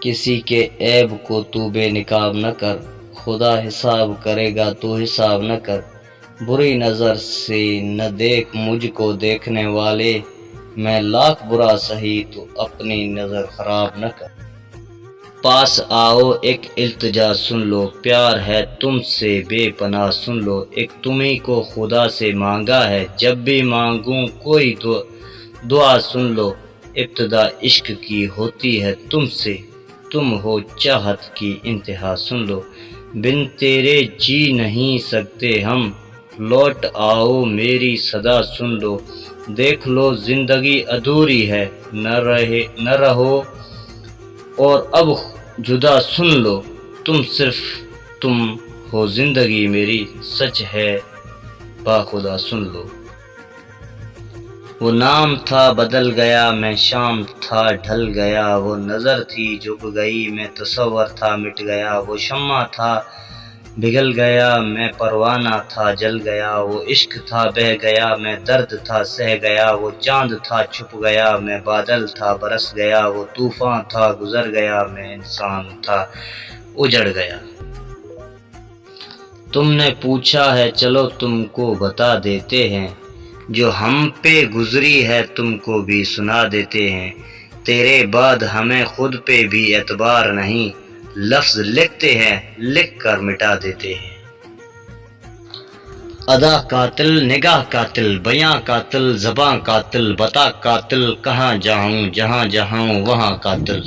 کسی کے عیب کو تو بے نقاب نہ کر، خدا حساب کرے گا تو حساب نہ کر، بری نظر سے نہ دیکھ مجھ کو دیکھنے والے، میں لاکھ برا سہی تو اپنی نظر خراب نہ کر۔ پاس آؤ ایک التجا سن لو، پیار ہے تم سے بے پناہ سن لو، ایک تمہیں کو خدا سے مانگا ہے، جب بھی مانگوں کوئی دعا سن لو، ابتدا عشق کی ہوتی ہے تم سے، تم ہو چاہت کی انتہا سن لو، بن تیرے جی نہیں سکتے ہم، لوٹ آؤ میری صدا سن لو، دیکھ لو زندگی ادھوری ہے، نہ رہو اور اب جدا سن لو، تم صرف تم ہو زندگی میری، سچ ہے باخدا سن لو۔ وہ نام تھا بدل گیا میں شام تھا ڈھل گیا، وہ نظر تھی جھک گئی میں تصور تھا مٹ گیا، وہ شمع تھا پگھل گیا میں پروانہ تھا جل گیا، وہ عشق تھا بہہ گیا میں درد تھا سہ گیا، وہ چاند تھا چھپ گیا میں بادل تھا برس گیا، وہ طوفان تھا گزر گیا میں انسان تھا اجڑ گیا۔ تم نے پوچھا ہے چلو تم کو بتا دیتے ہیں، جو ہم پہ گزری ہے تم کو بھی سنا دیتے ہیں، تیرے بعد ہمیں خود پہ بھی اعتبار نہیں، لفظ لکھتے ہیں لکھ کر مٹا دیتے ہیں۔ ادا قاتل نگاہ قاتل بیاں قاتل زباں قاتل، بتا قاتل کہاں جاؤں جہاں جہاں وہاں قاتل۔